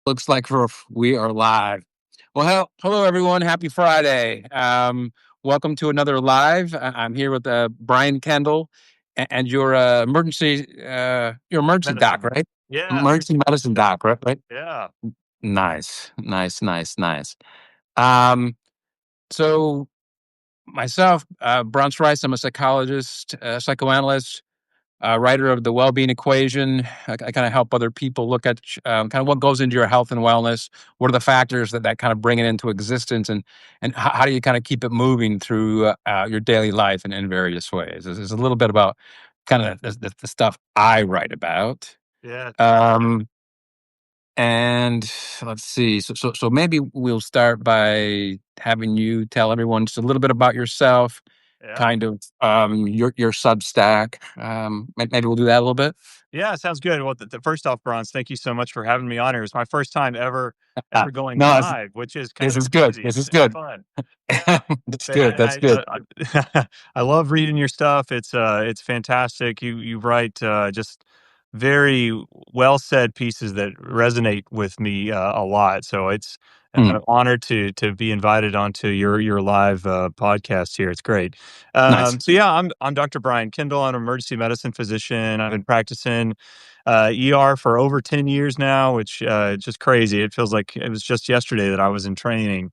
Looks like we are live. Well, hello everyone. Happy Friday. Welcome to another live. I'm here with Brian Kendall, and your your emergency doc, Medicine. right? Yeah, Emergency medicine doc, right? Right. yeah, Nice, nice, nice, nice. Um, so myself, Bronce Rice. I'm a psychologist, psychoanalyst, writer of the Well-Being Equation. I kind of help other people look at kind of what goes into your health and wellness. What are the factors that kind of bring it into existence, and how do you kind of keep it moving through your daily life in various ways? This is a little bit about kind of the stuff I write about. yeah, Um, and let's see. So maybe we'll start by having you tell everyone just a little bit about yourself, yeah. kind of your Substack. Maybe we'll do that a little bit. Yeah, sounds good. Well, first off, Bronze, thank you so much for having me on here. It's my first time ever going No, live, which is kind this of is good. crazy. This is It's good. fun. Yeah, That's but good. That's good. I love reading your stuff. It's fantastic. You write just very well said pieces that resonate with me a lot. So it's Hmm, an honor to be invited onto your live podcast here. It's great. nice. So yeah, I'm Dr. Brian Kendall. I'm an emergency medicine physician. I've been practicing ER for over 10 years now, which is just crazy. It feels like it was just yesterday that I was in training.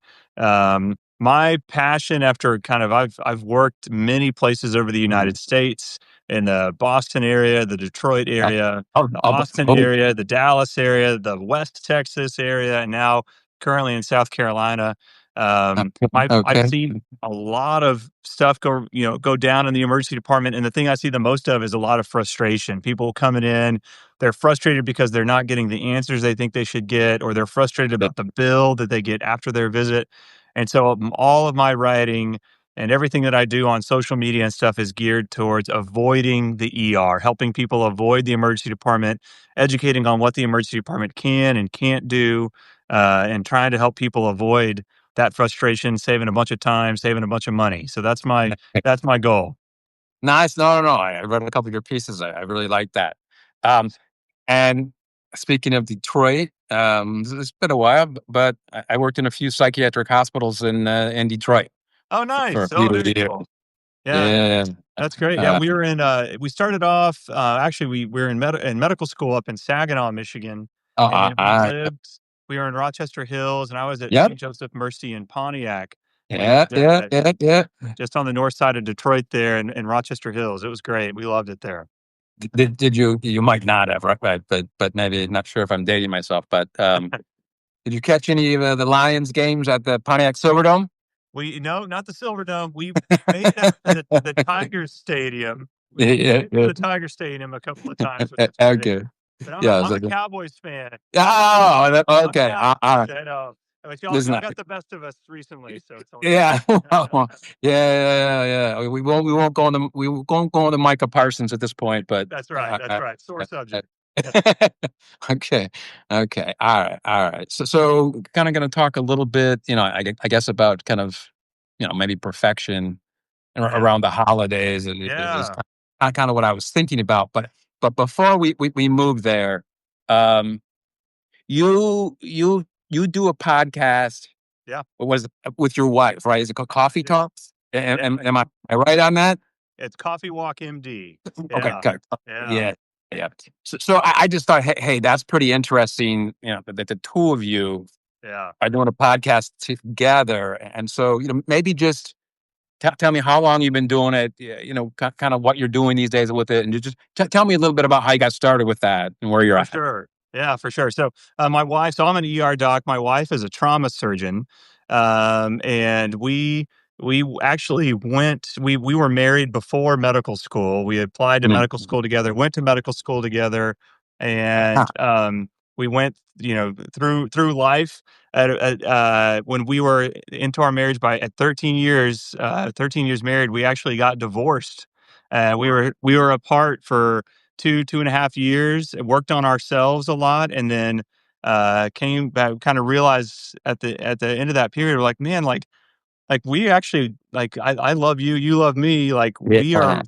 My passion after I've worked many places over the United States, in the Boston area, the Detroit Oh, area, oh, the oh, Austin oh, area, the Dallas area, the West Texas area, and now currently in South Carolina. I've okay. seen a lot of stuff go down in the emergency department, and the thing I see the most of is a lot of frustration. People coming in, they're frustrated because they're not getting the answers they think they should get, or they're frustrated Yeah, about the bill that they get after their visit. And so all of my writing and everything that I do on social media and stuff is geared towards avoiding the ER, helping people avoid the emergency department, educating on what the emergency department can and can't do, and trying to help people avoid that frustration, saving a bunch of time, saving a bunch of money. So that's my goal. nice. No, no, no. I read a couple of your pieces. I really like that. Um, and speaking of Detroit, it's been a while, but I worked in a few psychiatric hospitals in Detroit Oh, for a nice. Oh, few very years. cool. Yeah, Yeah. that's great. Yeah, Uh, we started off, actually, we were in medical school up in Saginaw, Michigan, and then we were in Rochester Hills, and I was at yep. St. Joseph Mercy in Pontiac, which Yeah. is Yeah. Yeah. Yeah. just on the north side of Detroit there in Rochester Hills. It was great. We loved it there. Did you might not have, right? But maybe not sure if I'm dating myself. But did you catch any of the Lions games at the Pontiac Silverdome? We No, not the Silverdome. We made that to the Tigers Stadium. We Yeah, made it to yeah. the Tiger Stadium a couple of times, which was great. Okay. But Yeah. I'm a Cowboys fan. Oh, I'm okay. Cowboys. All right. I know. But Listen, y'all got the best of us recently, so it's all good. yeah, well, yeah. We won't go on the Micah Parsons at this point, but That's right. That's right. Sore uh, subject. okay, okay, all right. So kind of going to talk a little bit, I guess about kind of, maybe perfection Yeah. around the holidays is Yeah. kind of what I was thinking about. But before we move there, um, you do a podcast. Yeah. What was it with your wife, right? Is it called Coffee Yeah. Talks? Yeah. Am I right on that? It's Coffee Walk MD. Okay, Yeah. good. Yeah. Yeah, yeah. So I just thought, hey, that's pretty interesting. That the two of you Yeah. are doing a podcast together, and so maybe just tell me how long you've been doing it. Kind of what you're doing these days with it, and you just tell me a little bit about how you got started with that and where you're For at. sure. Yeah, for sure. So, so I'm an ER doc. My wife is a trauma surgeon, and actually we were married before medical school. We applied to Mm. medical school together, went to medical school together, Huh. and we went, through life. When we were into our marriage by at 13 years married, we actually got divorced. We were apart for 2.5 years, worked on ourselves a lot, and then came back, kind of realized at the end of that period, we're like, man, like we actually, like, I love you, you love me, like Yeah.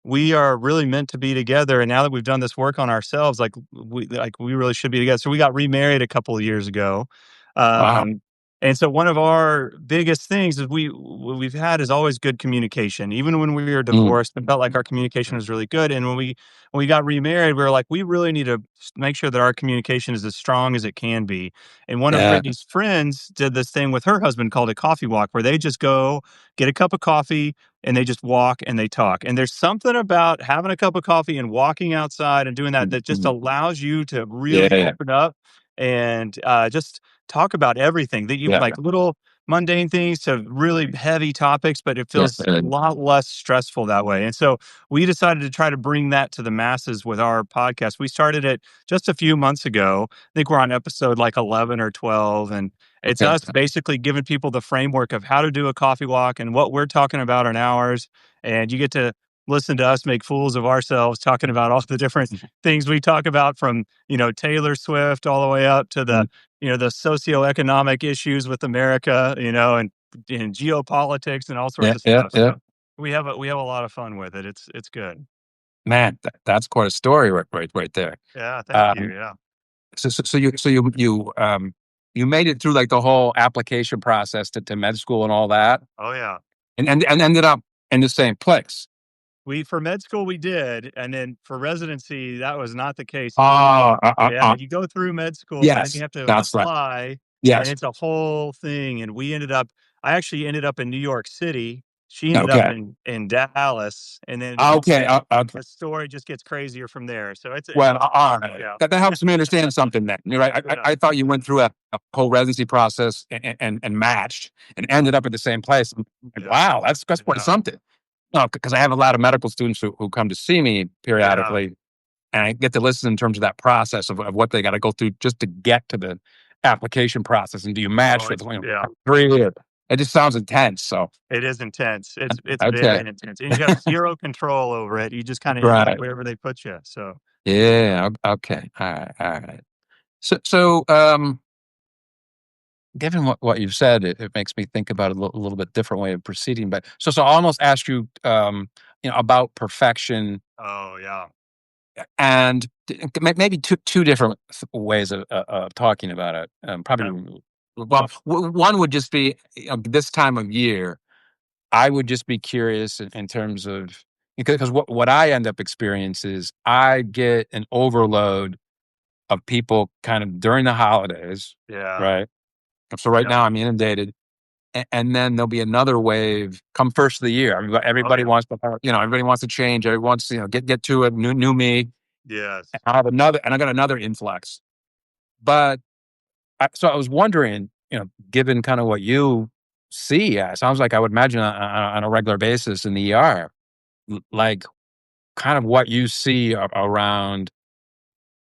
we are really meant to be together. And now that we've done this work on ourselves, like we really should be together. So we got remarried a couple of years ago. Wow. Um, and so one of our biggest things is what we've had is always good communication. Even when we were Mm. divorced, it felt like our communication was really good. And when we got remarried, we were like, we really need to make sure that our communication is as strong as it can be. And one of Yeah. Brittany's friends did this thing with her husband called a coffee walk, where they just go get a cup of coffee and they just walk and they talk. And there's something about having a cup of coffee and walking outside and doing that that just Mhm. allows you to Yeah, really yeah, open up and just talk about everything that you yeah, like, little mundane things to really heavy topics, but it yeah, feels a lot less stressful that way. And so we decided to try to bring that to the masses with our podcast. We started it just a few months ago. I think we're on episode like 11 or 12. And it's okay. us basically giving people the framework of how to do a coffee walk and what we're talking about in ours. And you get to listen to us make fools of ourselves talking about all the different things we talk about, from, Taylor Swift all the way up to Mhm. the socioeconomic issues with America, and geopolitics and all sorts Yeah, of yeah, stuff. yeah. So we have a lot of fun with it. It's good. Man, that's quite a story right there. Yeah, thank you. Um, Yeah. you made it through like the whole application process to med school and all that, Oh yeah. and ended up in the same place. We For med school we did, and then for residency that was not the case. Oh, Yeah, you go through med school and then you yes, have to that's right. apply, and Yes. it's a whole thing. And I actually ended up in New York City. She ended up Okay. in Dallas, and then Okay. Okay. the story just gets crazier from there. So it's Well, all right. yeah. That helps me understand something then. You're right. Yeah. I thought you went through a whole residency process and matched and ended up at the same place. I'm like, Yeah. wow, that's quite Yeah. something. No, because I have a lot of medical students who come to see me Yeah. periodically, and I get to listen in terms of that process of what they got to go through just to get to the application process. And do you Oh, match with it's yeah. 3 years? It just sounds intense. So, It is intense. It's very okay. intense, and you have zero control over it. You just kinda end up Right. wherever they put you. So, yeah. Yeah. Okay. All right. All right. So, given what you've said, it makes me think about a little bit different way of proceeding. But so I almost asked you, about perfection, Oh, yeah. and maybe two different ways of talking about it. Yeah. Probably, well, one would just be, this time of year. I would just be curious in terms of, because what I end up experiencing is I get an overload of people kind of during the holidays, Yeah. right? So right Yep. now I'm inundated, and then there'll be another wave come first of the year. I mean, Oh, everybody yeah. wants to, everybody wants to change. Everyone wants to, get to a new me. Yes. And I got another influx. But so I was wondering, given kind of what you see, it sounds like I would imagine on a regular basis in the ER, like kind of what you see around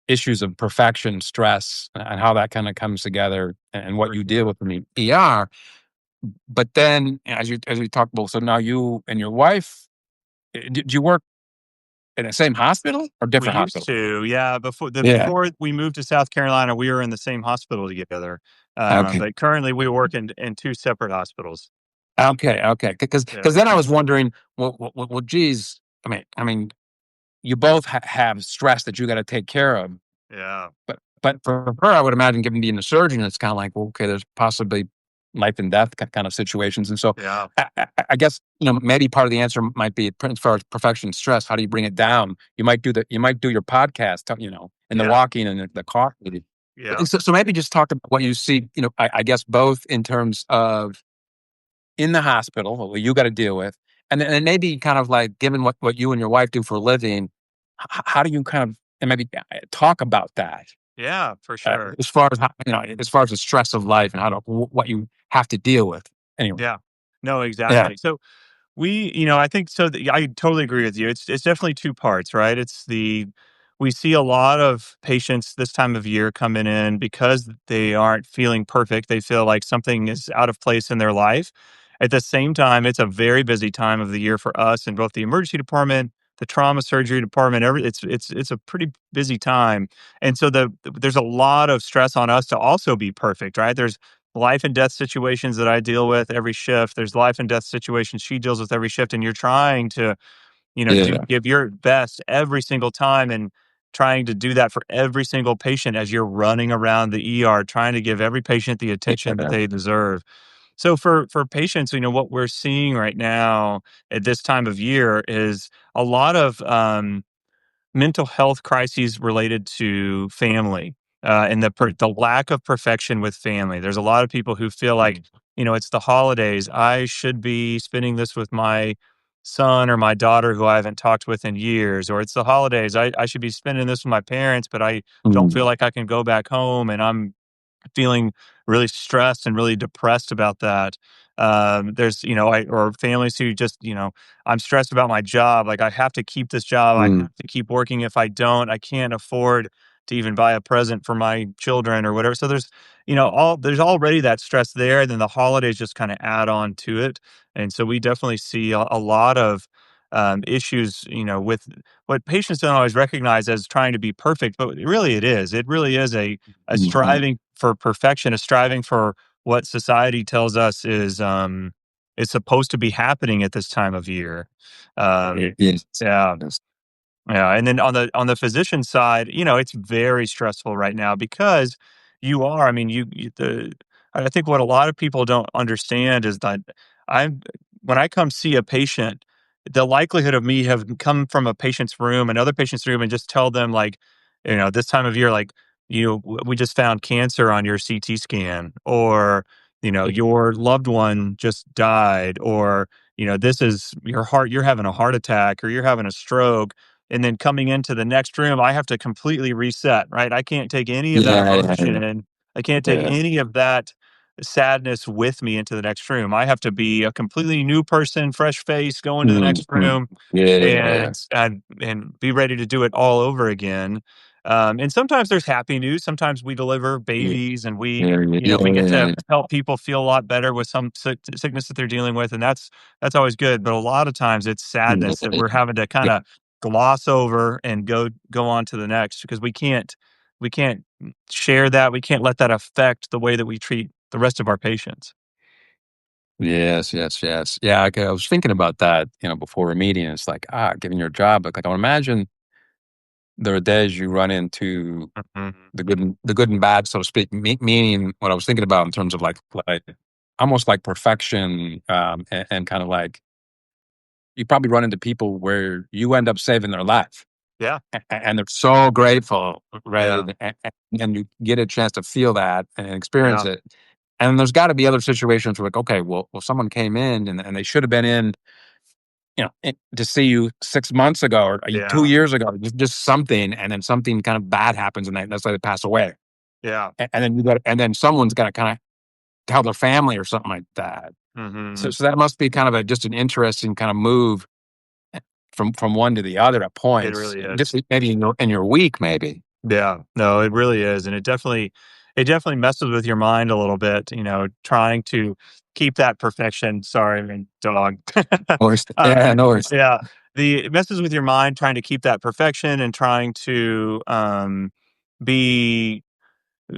issues of perfection, stress, and how that kind of comes together, and what For you deal sure. with in the ER. But then, as we talked about, so now you and your wife, did you work in the same hospital or We different used hospital? to, yeah, Yeah. before we moved to South Carolina, we were in the same hospital together, Okay. but currently we work in 2 separate hospitals. Okay. Okay. Because Yeah. then I was wondering, well, geez, I mean, you both have stress that you got to take care of. Yeah. But for her, I would imagine, given being a surgeon, it's kind of like, well, okay, there's possibly life and death kind of situations. And so Yeah. I guess, maybe part of the answer might be, as far as perfection stress, how do you bring it down? You might do your podcast, and the Yeah. walking and the coffee. Yeah. So maybe just talk about what you see, I guess both in terms of in the hospital, what you got to deal with, and maybe kind of like, given what you and your wife do for a living, how do you kind of, and maybe talk about that, Yeah, for sure. as far as how, as far as the stress of life and what you have to deal with. Anyway, Yeah. No, yeah, exactly. So I think so. I totally agree with you. It's definitely two parts, right? We see a lot of patients this time of year coming in because they aren't feeling perfect. They feel like something is out of place in their life. At the same time, it's a very busy time of the year for us in both the emergency department, the trauma surgery department. It's a pretty busy time, and so there's a lot of stress on us to also be perfect, right? There's life and death situations that I deal with every shift. There's life and death situations she deals with every shift. And you're trying to to Yeah. give your best every single time and trying to do that for every single patient as you're running around the ER, trying to give every patient the attention that Yeah. they deserve. So for patients, what we're seeing right now at this time of year is a lot of mental health crises related to family, and the lack of perfection with family. There's a lot of people who feel like, it's the holidays. I should be spending this with my son or my daughter who I haven't talked with in years, or it's the holidays. I should be spending this with my parents, but I don't feel Mm. like I can go back home, and I'm feeling really stressed and really depressed about that. There's, or families who just, I'm stressed about my job. Like, I have to keep this job. I Mm. have to keep working. If I don't, I can't afford to even buy a present for my children or whatever. So there's already that stress there. Then the holidays just kind of add on to it. And so we definitely see a lot of issues, with what patients don't always recognize as trying to be perfect, but really it is. It really is a Mhm. striving for perfection, a striving for what society tells us is supposed to be happening at this time of year. Yes. Yeah. Yes. Yeah, and then on the physician side, it's very stressful right now because I mean, I think what a lot of people don't understand is that I'm when I come see a patient, the likelihood of me have come from a patient's room, another patient's room, and just tell them like, this time of year, like, we just found cancer on your CT scan, or your loved one just died, or this is your heart, you're having a heart attack, or you're having a stroke, and then coming into the next room, I have to completely reset, right? I can't take any of that Yeah, yeah, yeah. emotion. I can't take Yeah. any of that sadness with me into the next room. I have to be a completely new person, fresh face, go into the Mm, next mm. room Yeah, yeah, and yeah. and be ready to do it all over again. And sometimes there's happy news. Sometimes we deliver Yeah, babies, and yeah, yeah, we get yeah, to help people feel a lot better with some sickness that they're dealing with, and that's always good. But a lot of times it's yeah, sadness that yeah. we're having to kind Yeah. of gloss over and go on to the next, because we can't share that. We can't let that affect the way that we treat the rest of our patients. Yes, yes, yes. Yeah, okay, I was thinking about that, before a meeting. It's like, given your job, like, I can imagine there are days you run into Mhm. the good and bad, so to speak. Meaning, what I was thinking about in terms of like almost like perfection, and kind of like you probably run into people where you end up saving their life, Yeah, and they're so grateful, right? yeah, And you get a chance to feel that and experience yeah, it. And there's got to be other situations where, like, okay, well, someone came in and they should have been in, to see you 6 months ago or 2 yeah, years ago, just something, and then something kind of bad happens, and that's why they pass away. yeah. And then someone's got to kind of tell their family or something like that. So, Mhm. so that must be kind of just an interesting kind of move from one to the other at It points, really is. just maybe in your week, maybe. Yeah, no, it really is, and it definitely messes with your mind a little bit, trying to keep that perfection. Sorry, I mean, dog. Or uh, yeah, no worries. yeah, it messes with your mind trying to keep that perfection and trying to be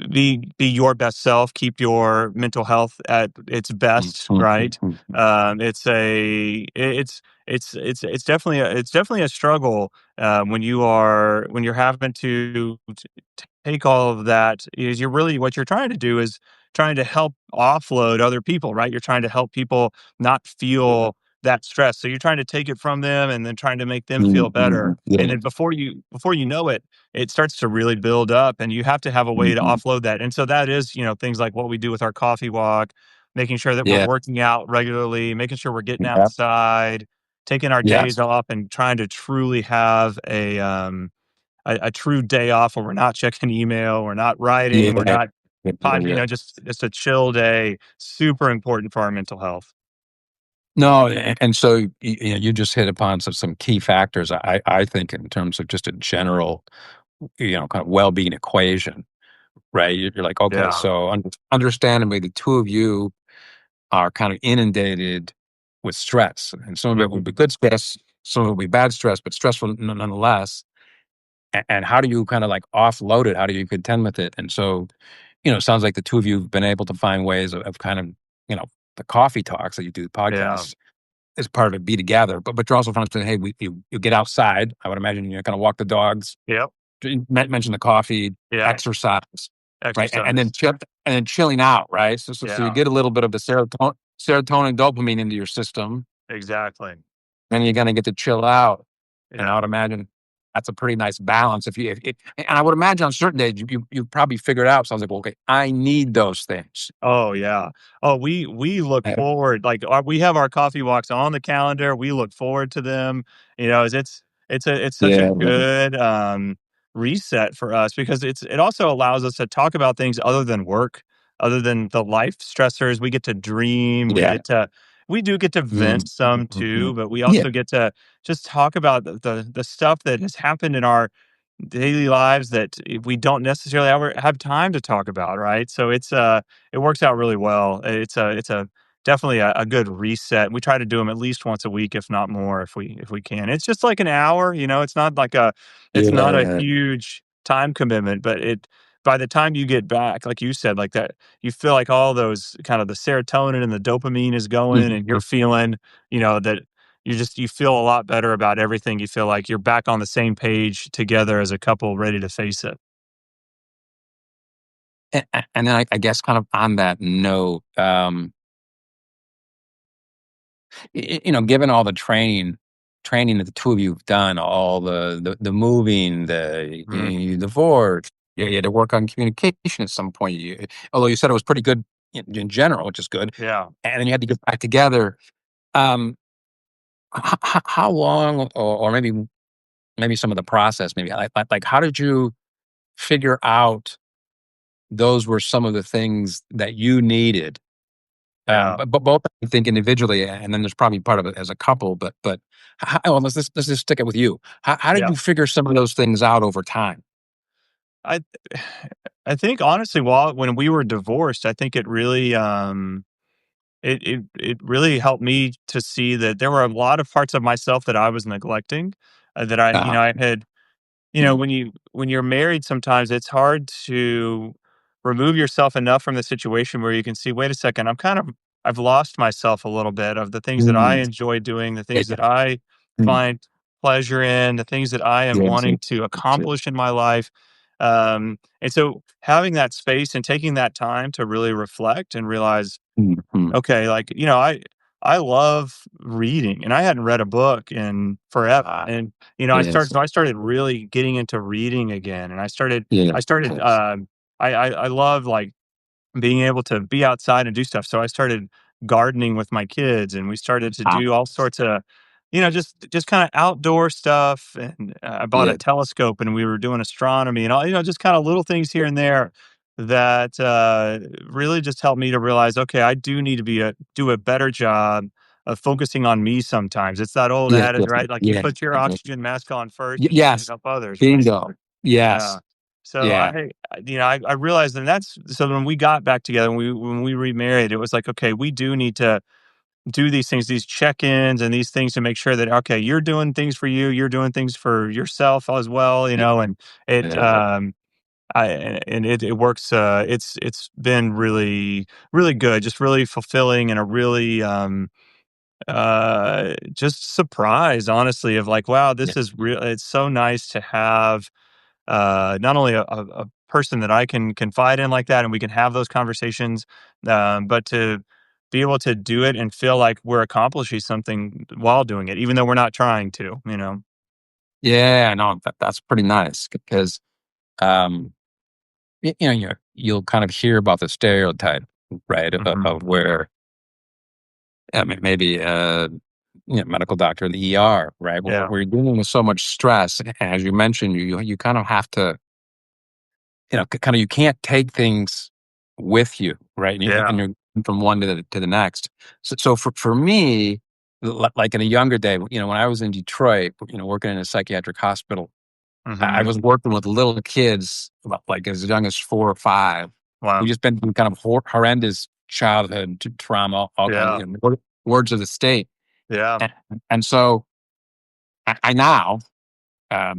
be your best self, keep your mental health at its Mm, best, mm, mm, right? mm, mm. It's definitely a struggle when you're having to take all of that. Is you're really what you're trying to do is trying to help offload other people, right? You're trying to help people not feel that stress. So you're trying to take it from them and then trying to make them feel Mm, better. mm, yeah. And then before you know it, it starts to really build up, and you have to have a way to Mhm. offload that. And so that is, things like what we do with our coffee walk, making sure that we're Yeah. working out regularly, making sure we're getting Yeah. outside, taking our days Yes. off, and trying to truly have a true day off where we're not checking email, we're not writing, we're Yeah. not Yeah, yeah, yeah. just a chill day. Super important for our mental health. No, and so you just hit upon some key factors. I think in terms of just a general, kind of well-being equation, right? You're like, okay, Yeah. so understandably, the two of you are kind of inundated with stress, and some of it will be Mhm. good stress, some of it will be bad stress, but stressful nonetheless. And how do you kind of like offload it? How do you contend with it? And so, it sounds like the two of you have been able to find ways of kind of, the coffee talks that you do, the Yeah. podcasts. is part of be together, but you're also trying to say, hey, you get outside. I would imagine you're going to walk the dogs, Yep. mention the coffee, Yeah. exercise, right, and then Exercise. chilling out, right. So you Yeah. get a little bit of the serotonin, dopamine into your system, Exactly. then you're going to get to chill out. And I Yeah. would imagine that's a pretty nice balance. And I would imagine on certain days you probably figured out. So I was like, well, okay, I need those things. Oh, yeah. Oh, we look Uh, forward, like, we have our coffee walks on the calendar, we look forward to them, it's such a Yeah, good, reset for us because it also allows us to talk about things other than work, other than the life stressors, we get to dream, yeah, we do get to mm, vent some mm, mm. too, but we Yeah, also get to just talk about the stuff that has happened in our daily lives that we don't necessarily ever have time to talk about, right? So it works out really well. It's a definitely a good reset. We try to do them at least once a week, if not more, if we can. It's just like an hour, it's not like it's not a yeah, huge time commitment, but it by the time you get back, like you said, like that, you feel like all those kind of the serotonin and the dopamine is going, mhm. and you're feeling, that you feel a lot better about everything. You feel like you're back on the same page together as a couple ready to face it. And then I guess kind of on that note, given all the training that the two of you have done, all the moving, Mhm. you divorced, you had to work on communication at some point. Although you said it was pretty good in general, which is good, Yeah, and then you had to get back together. Um, how long, or maybe some of the process, maybe like how did you figure out those were some of the things that you needed. yeah, But both I think individually, and then there's probably part of it as a couple. But well, let's just stick it with you. How did yeah. you figure some of those things out over time? I I think honestly, when we were divorced, I think it really it really helped me to see that there were a lot of parts of myself that I was neglecting, that Uh, I had. mm, When you're married, sometimes it's hard to remove yourself enough from the situation where you can see, wait a second, I've lost myself a little bit of the things that I mm, enjoy doing, the yeah, things that I mm, find pleasure in, the things that I am yes, wanting to accomplish in my life. And so having that space and taking that time to really reflect and realize, mm. okay, like, I love reading, and I hadn't read a book in forever, Ah, and, yes, I started really getting into reading again, and yes, I started, yes. I love, like, being able to be outside and do stuff. So I started gardening with my kids, and we started to Ah, do all sorts of, just kind of outdoor stuff. And I bought a yeah, telescope, and we were doing astronomy and all, just kind of little things here and there that really just helped me to realize, okay, I do need to do a better job of focusing on me. Sometimes it's that old yes, adage, yes, right? Like, you yeah, put your mhm. oxygen mask on first before you Yes, help others, right? bingo. Yeah. Yes, So yeah. I realized, and that's so when we got back together, when we remarried, it was like, okay, we do need to do these things, these check-ins and these things to make sure that, okay, you're doing things for you, you're doing things for yourself as well, and it Yeah. I and it works. It's been really, really good, just really fulfilling, and a really just surprise, honestly, of like, wow, Yeah. this is real. It's so nice to have not only a person that I can confide in like that, and we can have those conversations, but to be able to do it and feel like we're accomplishing something while doing it, even though we're not trying to. Yeah, no, that's pretty nice because, um, you'll kind of hear about the stereotype, right, Hmm. of where, I mean, maybe, medical doctor in the ER, right, Yeah, where you're dealing with so much stress, as you mentioned, you kind of have to, kind of you can't take things with you, right, and yeah, you're from one to the next. So for me, like in a younger day, when I was in Detroit, working in a psychiatric hospital, I hmm, was working with little kids, like as young as 4 or 5, who wow, just been through kind of horrendous childhood trauma, all kind of, yeah, words of the state. yeah, And so I now,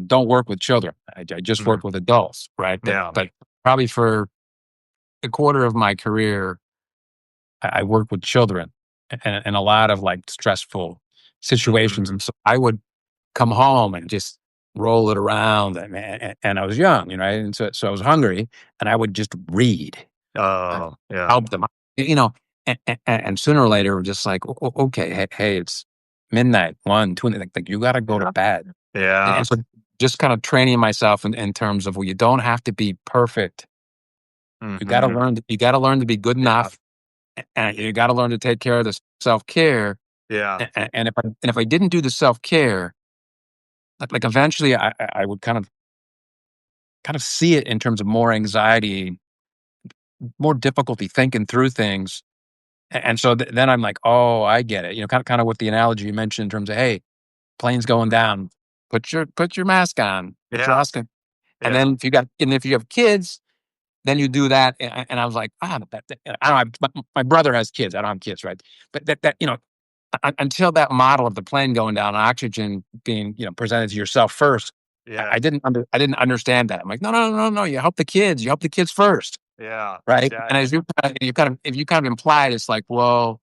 don't work with children. I just mhm, work with adults, right? yeah, But probably for a quarter of my career, I worked with children and a lot of like stressful situations, Mhm. and so I would come home and just roll it around, and I was young, and so I was hungry, and I would just read, uh, Oh, yeah. help them, you know, and sooner or later, we're just like, Okay, hey, it's midnight, 1, 2, like you got to go to Yeah. bed, and Yeah. so just kind of training myself in terms of, well, you don't have to be perfect. Mhm. You got to learn to be good Yeah. enough, and you got to learn to take care of the self care. Yeah. And if I didn't do the self care, like eventually I would kind of see it in terms of more anxiety, more difficulty thinking through things. And so then I'm like, oh, I get it. Kind of with the analogy you mentioned in terms of, hey, plane's going Mhm. down, put your mask on, put your Yeah. mask on. And Yeah. then if you have kids, then you do that. And I was like, I don't know. My brother has kids. I don't have kids, right? But until that model of the plane going down, oxygen being presented to yourself first, Yeah. I didn't understand that. I'm like, no, no, no, no, no. You help the kids first, Yeah. right? And as Exactly. if you kind of implied, it's like, well,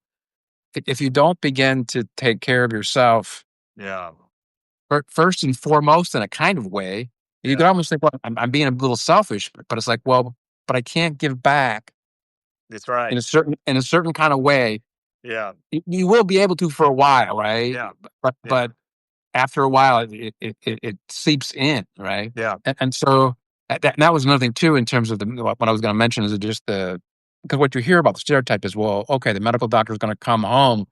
if you don't begin to take care of yourself Yeah. first and foremost in a kind of way, you could Yeah. almost think, well, I'm being a little selfish, but it's like, well, but I can't give back That's right. in a certain kind of way. Yeah. You will be able to for a while, right? Yeah. Yeah. But after a while, it seeps in, right? Yeah. And so that was another thing too in terms of what I was going to mention is just because what you hear about the stereotype is, well, okay, the medical doctor is going to come home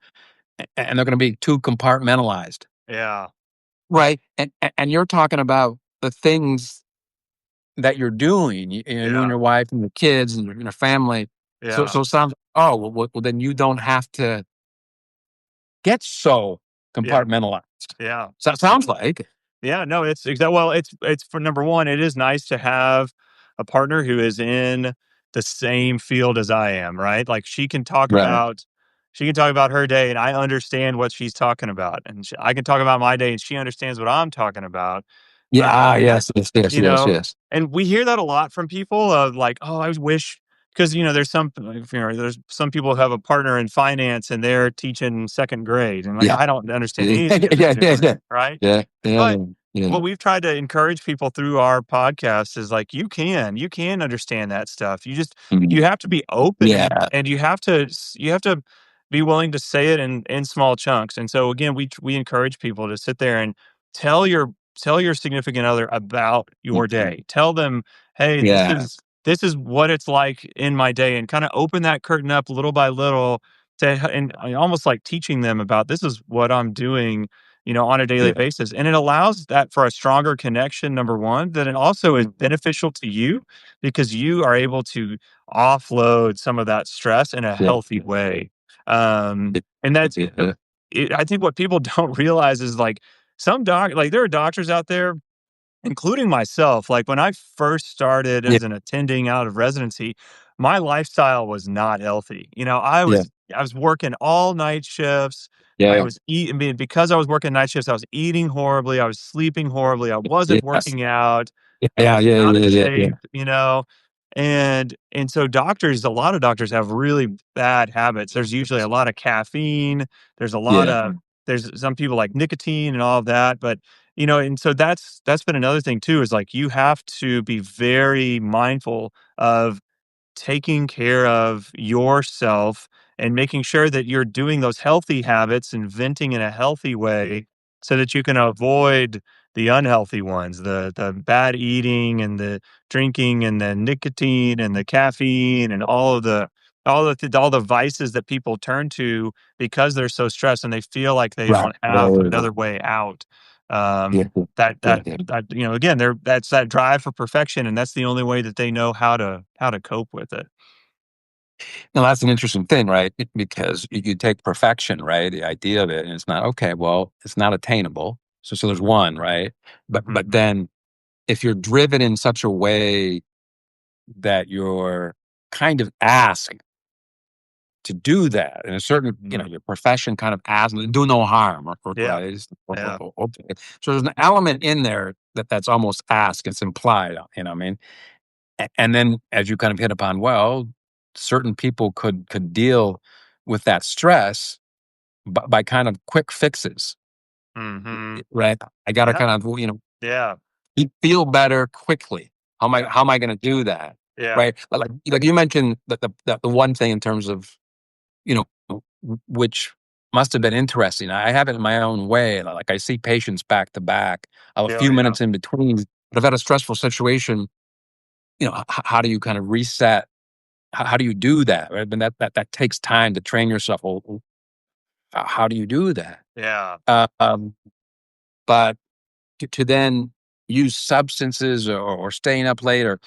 and they're going to be too compartmentalized, Yeah. right? And you're talking about the things that you're doing, you and Yeah. your wife and your kids and your family. Yeah. So it sounds, oh, well, then you don't have to get so Yeah. compartmentalized. Yeah. So it sounds like, Yeah, no, it's exactly. Well, it's for number 1, it is nice to have a partner who is in the same field as I am, right? Like, right. she can talk about her day, and I understand what she's talking about, and I can talk about my day, and she understands what I'm talking about. Yeah, Um yes, yes, yes, You yes, know, yes. and we hear that a lot from people of like, "Oh, I wish," because there's some people who have a partner in finance and they're teaching 2nd grade, and like, Yeah. I don't understand Yeah, anything that they're yeah, yeah, doing, yeah. right? Yeah, yeah, But yeah. what we've tried to encourage people through our podcast is like, you can understand that stuff. Mhm. You have to be open, Yeah, and you have to be willing to say it in small chunks. And so again, we encourage people to sit there and tell your tell your significant other about your mhm. day. Tell them, hey, Yes. this is what it's like in my day, and kind of open that curtain up little by little and almost like teaching them about this is what I'm doing, on a daily Yeah. basis. And it allows that for a stronger connection, number one, that it also is Mhm. beneficial to you because you are able to offload some of that stress in a Yeah. healthy way. Yeah. And that's, Yeah. I think what people don't realize is like like there are doctors out there, including myself, like, when I first started Yeah. as an attending out of residency, my lifestyle was not healthy. Yeah. I was working all night shifts. I Yeah. was eating, I mean, because I was working night shifts, I was eating horribly, I was sleeping horribly, I wasn't Yes. working out, Yeah, I yeah, was yeah, out of yeah, yeah, yeah. shape, and so a lot of doctors have really bad habits. There's usually a lot of caffeine, there's a lot Yeah. of there's some people like nicotine and all of that, but and so that's been another thing too, is like you have to be very mindful of taking care of yourself and making sure that you're doing those healthy habits and venting in a healthy way so that you can avoid the unhealthy ones, the bad eating and the drinking and the nicotine and the caffeine and all the vices that people turn to because they're so stressed and they feel like they Right. don't have Right, right. another way out. Yeah, Um, yeah, that yeah, that yeah. that, again, that's that drive for perfection, and that's the only way that they know how to cope with it. Now that's an interesting thing, right? Because you take perfection, right? The idea of it, and it's not okay. Well, it's not attainable. So there's one, right? But Mhm. then if you're driven in such a way that you're kind of asked to do that in a certain, Mhm. your profession kind of asks, do no harm, Yeah, right? yeah, Okay. So there's an element in there that's almost asked. It's implied. I mean, and then as you kind of hit upon, well, certain people could deal with that stress by kind of quick fixes. Mhm. right? I got to Yep. kind of, Yeah. feel better quickly. How am I going to do that? Yeah. Right? Like you mentioned the one thing in terms of, you know, which must have been interesting. I have it in my own way. Like I see patients back to back, a Yeah, few yeah. minutes in between. But I've had a stressful situation. How do you kind of reset? How do you do that? Right? And that takes time to train yourself. Well, how do you do that? Yeah. Um, but to then use substances or staying up late, or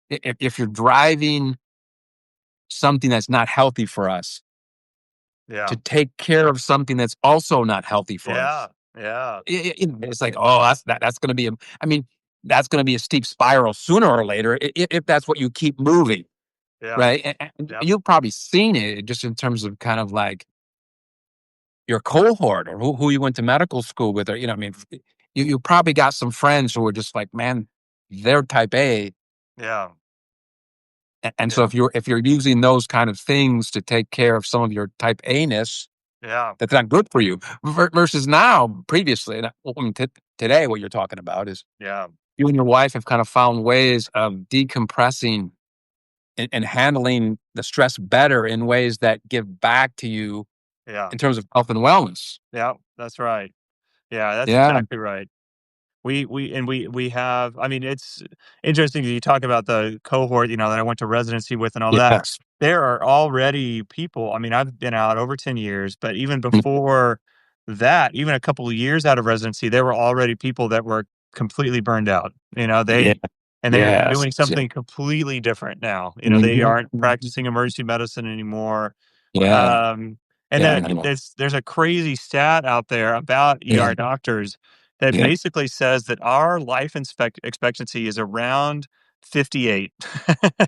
if you're driving something that's not healthy for us, Yeah. to take care of something that's also not healthy for us. Yeah. Yeah. It's like, oh, that's going to be I mean, that's going to be a steep spiral sooner or later, if that's what you keep moving, Yeah. right? And Yep. you've probably seen it just in terms of kind of like your cohort, or who you went to medical school with, or I mean, you probably got some friends who are just like, man, they're type A. Yeah. And so Yeah. if you're using those kind of things to take care of some of your type A ness, Yeah. that's not good for you. Versus now, previously, and today, what you're talking about is Yeah. you and your wife have kind of found ways of decompressing, and handling the stress better in ways that give back to you Yeah. in terms of health and wellness. Yeah. That's right. Yeah, that's Yeah. exactly right. We have, I mean, it's interesting that you talk about the cohort, that I went to residency with and all that. Yes. There are already people, I mean, I've been out over 10 years, but even before that, even a couple of years out of residency, there were already people that were completely burned out. Yeah. They're Yes. doing Yeah. something completely different now. They Mhm. aren't practicing emergency medicine anymore. Yeah. Um, and Yeah. then there's a crazy stat out there about Yeah. ER doctors that Yeah. basically says that our life expectancy is around 58.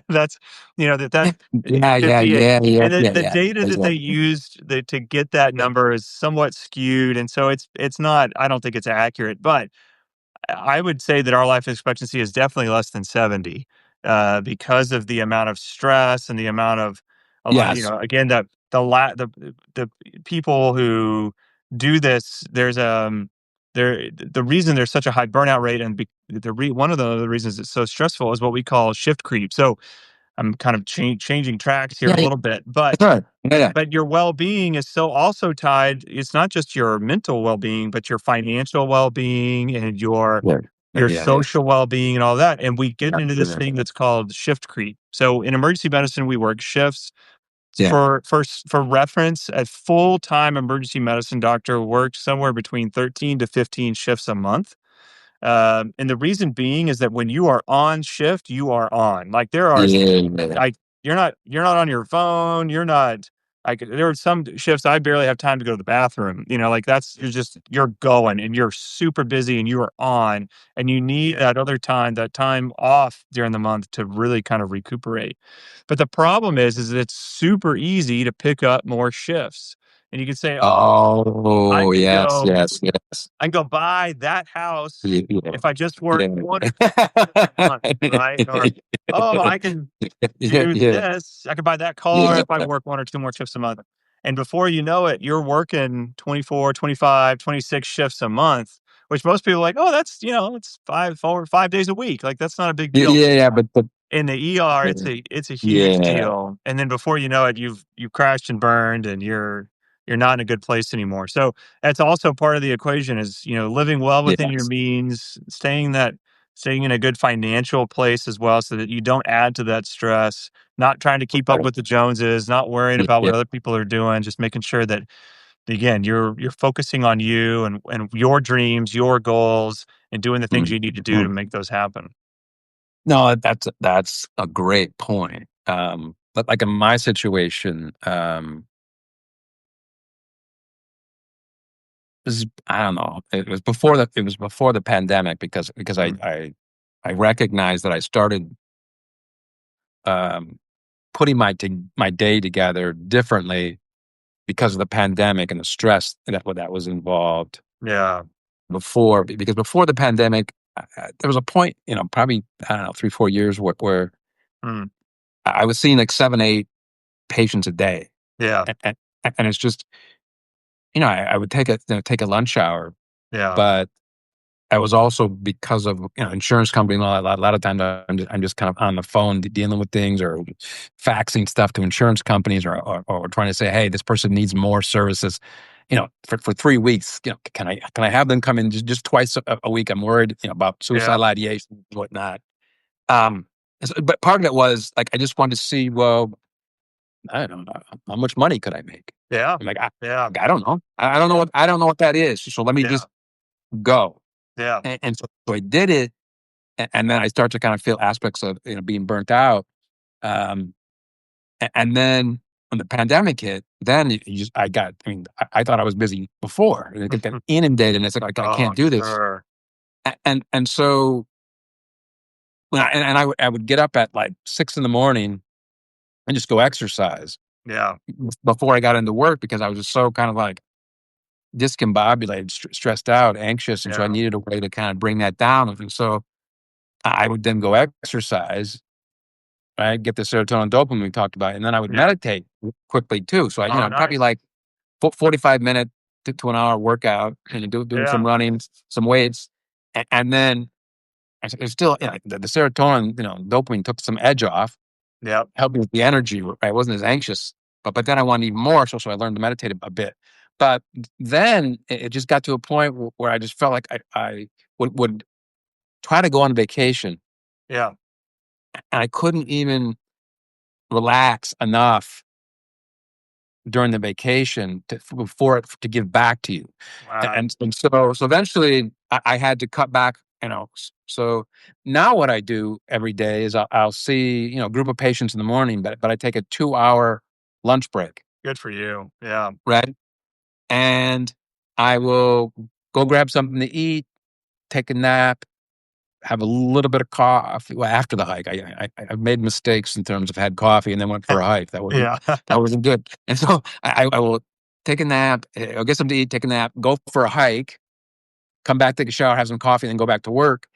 That's that Yeah. Yeah. 58, Yeah. Yeah. and Yeah. the Yeah. data that Yeah. they used to get that number is somewhat skewed, and so it's not. I don't think it's accurate, but I would say that our life expectancy is definitely less than 70, because of the amount of stress and the amount of a lot. Yes. Again, the people who do this, the reason there's such a high burnout rate, and one of the reasons it's so stressful is what we call shift creep. So I'm kind of changing tracks here Yeah. a Yeah. little bit, but That's right. Yeah. Yeah. your well-being is so also tied. It's not just your mental well-being, but your financial well-being and Yeah. your Yeah. Yeah. social well-being and all that. And we get Yeah. into this Yeah. thing that's called shift creep. So in emergency medicine, we work shifts. Yeah. For reference, a full-time emergency medicine doctor works somewhere between 13 to 15 shifts a month. And the reason being is that when you are on shift, you are on. Like there are Yeah. like, you're not on your phone, you're not like, there are some shifts I barely have time to go to the bathroom, like, you're going and you're super busy and you are on, and you need that time off during the month to really kind of recuperate. But the problem is it's super easy to pick up more shifts, and you can say, "Oh, I Oh, can yes, go yes, yes. I can go buy that house Yeah, if I just work yeah. 1 or 2 shifts a month," right? Or, "Oh, I can Yeah, do yeah, this. I could buy that car yeah, if I work 1 or 2 more shifts a month." And before you know it, you're working 24, 25, 26 shifts a month, which most people are like, "Oh, it's 5 days a week. Like, that's not a big yeah, deal." yeah, but In the ER, yeah, it's a huge yeah, deal, and then before you know it, you've crashed and burned, and you're not in a good place anymore. So that's also part of the equation is, living well within your yes, means, staying in a good financial place as well, so that you don't add to that stress, not trying to keep up right, with the Joneses, not worrying yeah, about yeah, what other people are doing, just making sure that, again, you're focusing on you and your dreams, your goals, and doing the things mm, you need to do to mm. make those happen. No, that's a great point. But like in my situation, I don't know. It was before the pandemic, because I Mm, I I recognized that I started um, putting my day together differently because of the pandemic and the stress that was involved yeah. because before the pandemic, there was a point, probably, I don't know, 3, 4 years where Mm, I was seeing like 7, 8 patients a day, yeah. and it's just, I would take a lunch hour, Yeah. but I was also because of insurance company and all that. A lot of times I'm just kind of on the phone dealing with things or faxing stuff to insurance companies or trying to say, hey, this person needs more services. For 3 weeks, can I have them come in just twice a week? I'm worried, about Yeah. suicidal ideation and whatnot. Um, but part of it was like I just wanted to see, well, I don't know how much money could I make. Yeah. I'm like, Yeah. I don't know. I don't know what that is. So let me Yeah. just go. Yeah. And so I did it, and then I start to kind of feel aspects of being burnt out. Um, and then when the pandemic hit, then you just I got. I mean, I thought I was busy before, and I get inundated, and it's like I Oh, can't do this. sure. And so I would get up at like 6 in the morning and just go exercise Yeah. before I got into work because I was just so kind of like discombobulated, stressed out, anxious, and so I Yeah. needed a way to kind of bring that down. And so I would then go exercise, right? Get the serotonin dopamine we talked about, and then I would Yeah. meditate quickly too. So Oh, probably nice. like 45 minute to an hour workout, and doing Yeah. some running, some weights, and then it's still the serotonin, dopamine took some edge off, Yep. helped me with the energy. I wasn't as anxious, but then I wanted even more, so I learned to meditate a bit. But then it just got to a point where I just felt like I would try to go on vacation, Yeah. and I couldn't even relax enough during the vacation for it to give back to you. Wow. And so eventually I had to cut back, so now what I do every day is I'll see, a group of patients in the morning, but I take a 2 hour lunch break, Good for you. Yeah. right? And I will go grab something to eat, take a nap, have a little bit of coffee. Well, after the hike, I made mistakes in terms of had coffee and then went for a hike. Yeah. That wasn't good. And so I will take a nap. I'll get something to eat, take a nap, go for a hike, come back, take a shower, have some coffee, and then go back to work.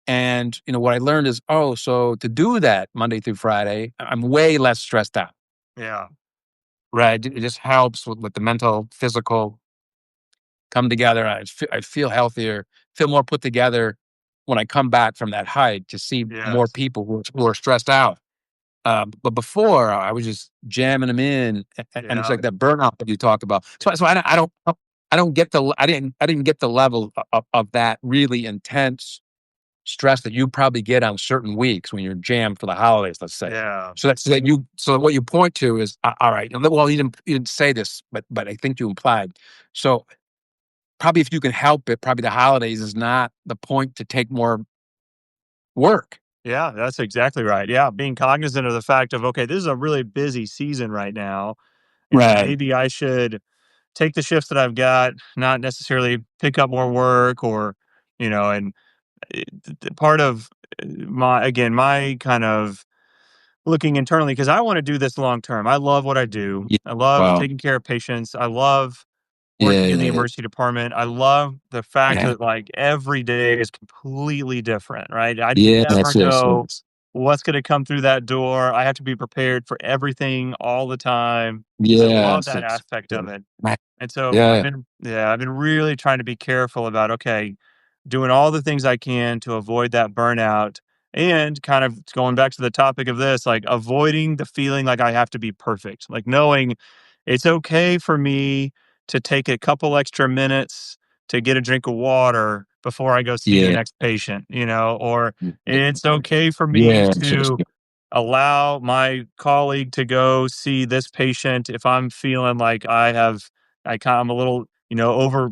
And what I learned is, oh, so to do that Monday through Friday, I'm way less stressed out. Yeah. Right? It just helps with the mental, physical come together. I feel healthier, feel more put together when I come back from that hike to see more Yes. people who are stressed out. But before I was just jamming them in, and it's Yeah. like that burnout that you talk about. So I don't get I didn't get the level of that really intense stress that you probably get on certain weeks when you're jammed for the holidays, let's say. Yeah. So what you point to is all right. Well, you didn't say this, but I think you implied. So probably if you can help it, probably the holidays is not the point to take more work. Yeah, that's exactly right. Yeah, being cognizant of the fact of, okay, this is a really busy season right now, and Right. maybe I should take the shifts that I've got, not necessarily pick up more work and part of my kind of looking internally because I want to do this long term. I love what I do. Yeah. I love Wow. taking care of patients. I love Yeah, working in the yeah, yeah. emergency department. I love the fact Yeah. that like every day is completely different, right? I never Yes, yes, know yes. what's going to come through that door. I have to be prepared for everything all the time. I love Yes, that yes. aspect Yeah. of it. Right. And so Yeah, I've been really trying to be careful about, okay, doing all the things I can to avoid that burnout and kind of going back to the topic of this, like avoiding the feeling like I have to be perfect, like knowing it's okay for me to take a couple extra minutes to get a drink of water before I go see the yeah. next patient, or Yeah. it's okay for me Yes, yes, to allow my colleague to go see this patient if I'm feeling like I'm a little, over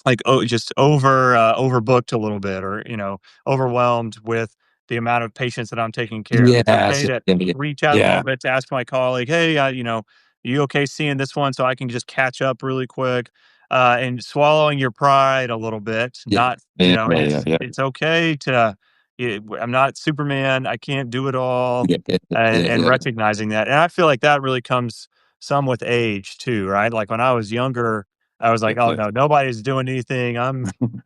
like, just overbooked a little bit or, overwhelmed with the amount of patients that I'm taking care of. It's yes, okay to yeah, yeah. reach out a little Yeah, bit to ask my colleague, "Hey, you okay seeing this one so I can just catch up really quick?" And swallowing your pride a little bit, yeah, not, yeah, yeah, yeah, it's okay to I'm not Superman. I can't do it all, yeah, yeah, and yeah, and yeah, recognizing that. And I feel like that really comes some with age too, right? Like when I was younger, I was yeah, like, "Oh, yeah. no, nobody's doing anything. I'm doing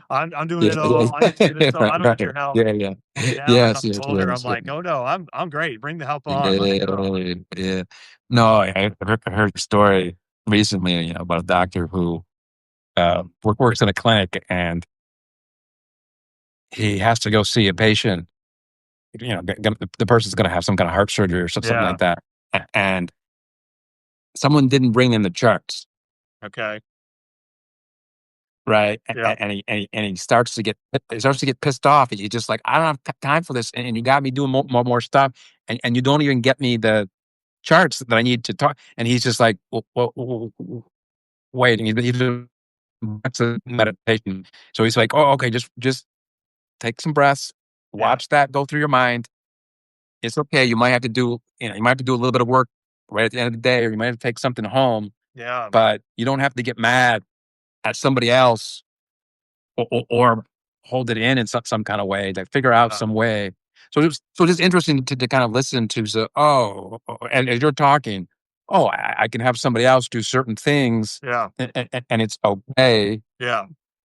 Yeah, it yeah, all. I need to do this all. right, I don't need right. your help." Yeah, yeah. And now as Yes, I'm yes, older, I'm yes, yeah. like, "Oh, no, I'm great. Bring the help on. Let's go." Yeah, yeah. No, I heard a story recently, about a doctor who works in a clinic, and he has to go see a patient. The person's going to have some kind of heart surgery or something Yeah. like that, and someone didn't bring in the charts, Okay. right? Yeah. And he starts to get pissed off. He's just like, I don't have time for this, and you got me doing more stuff, and you don't even get me the charts that I need to talk. And he's just like, wait, and he's doing lots of meditation. So he's like, oh, okay, just take some breaths, Yeah. watch that go through your mind. It's okay. You might have to do a little bit of work right at the end of the day, or you might have to take something home, Yeah. but you don't have to get mad at somebody else, or hold it in some kind of way, to figure out Yeah. some way. So it's interesting to kind of listen to, and as you're talking, I can have somebody else do certain things, Yeah. and it's okay. Yeah.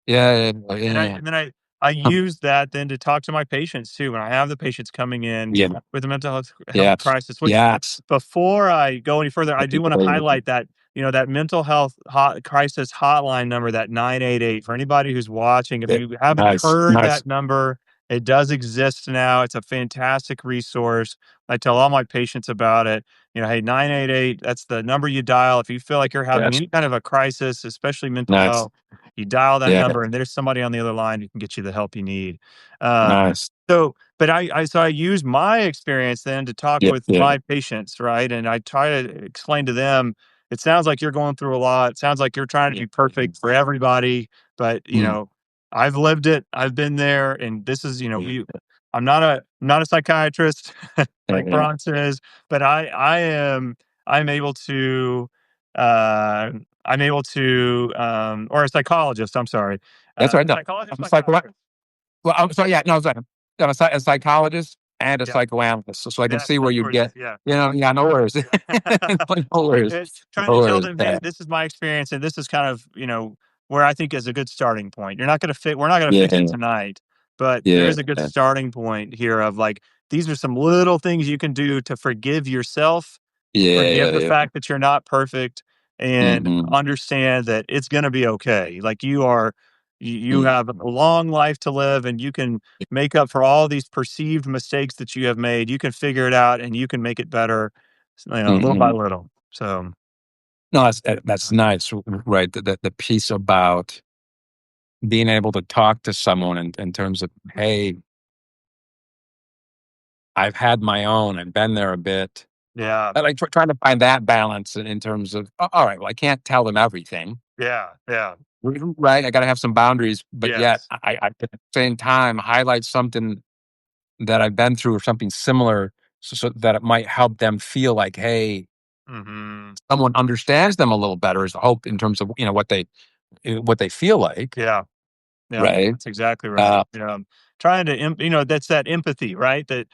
And Yeah. I use that then to talk to my patients too. When I have the patients coming in Yeah. with a mental health Yes. crisis, which Yes. before I go any further, I do want to highlight that, that mental health crisis hotline number, that 988, for anybody who's watching. If Yeah. you haven't Nice. heard Nice. that number, it does exist now. It's a fantastic resource. I tell all my patients about it. Hey, 988, that's the number you dial if you feel like you're having Yes. any kind of a crisis, especially mental Nice. health. You dial that Yeah. number and there's somebody on the other line who can get you the help you need. Uh, Nice. but I use my experience then to talk Yeah. with Yeah. my patients, right? And I try to explain to them, it sounds like you're going through a lot. It sounds like you're trying to Yeah. be perfect for everybody, but Mm. I've lived it. I've been there, and this is, Yeah. I'm not a psychiatrist Yeah. like Yeah. Bronze is, but I'm able to uh or a psychologist, I'm sorry. That's right. No, Psychologist, I'm a psycho. psychiatrist. Well, I'm sorry. Yeah, no, I'm sorry. I'm a psychologist and a Yeah. psychoanalyst, so I can Yes, see where of you course. get. Yeah. Yeah, no worries. Yeah. No worries. It's trying No to tell worries. them, Yeah. "Hey, this is my experience, and this is kind of, where I think is a good starting point. We're not gonna fix it Yeah. tonight, but there Yeah. is a good starting point here of, like, these are some little things you can do to forgive yourself, Yeah. forgive Yeah. the Yeah. fact that you're not perfect, and Mhm. understand that it's gonna be okay. Like, you Mm. have a long life to live, and you can make up for all these perceived mistakes that you have made. You can figure it out, and you can make it better, little by Mhm. little." So, No, that's nice, right? The piece about being able to talk to someone in terms of, hey, I've had my own, I've been there a bit. yeah, I like trying to find that balance in terms of, all right, well, I can't tell them everything. yeah, yeah, Right, I gotta have some boundaries, but yet yes, I at the same time highlight something that I've been through or something similar, so that it might help them feel like, hey, mhm, someone understands them a little better, is the hope in terms of, what they feel like, yeah. Yeah, right? that's exactly right. Uh, Trying to, that's that empathy, right? That's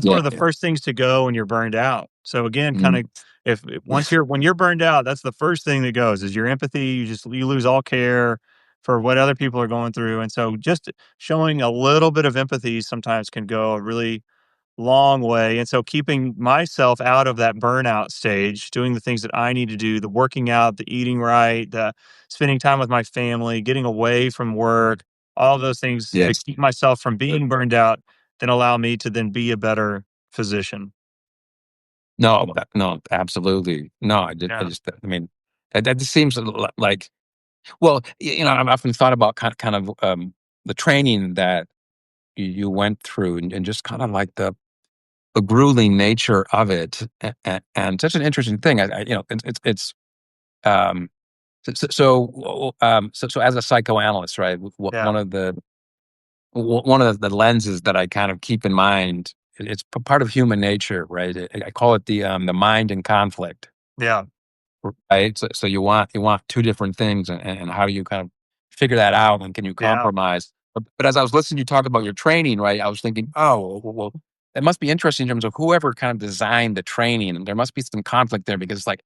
one yeah, of the yeah. first things to go when you're burned out. So again, kind Mhm. of, when you're burned out, that's the first thing that goes is your empathy. You lose all care for what other people are going through, and so just showing a little bit of empathy sometimes can go a really long way. And so keeping myself out of that burnout stage, doing the things that I need to do, the working out, the eating right, the spending time with my family, getting away from work, all of those things to Yes. keep myself from being burned out, then allow me to then be a better physician. No, absolutely. No, Yeah. I mean, that just seems like, well, I've often thought about the training that you went through, and just kind of like the grueling nature of it, and such an interesting thing. Um, so as a psychoanalyst, right? Yeah. One of the lenses that I kind of keep in mind, it's part of human nature, right? I call it the mind in conflict, Yeah. right? So you want two different things, and how do you kind of figure that out, and can you Yeah. compromise? But as I was listening to you talk about your training, right, I was thinking, oh, well, it must be interesting in terms of whoever kind of designed the training, and there must be some conflict there, because it's like,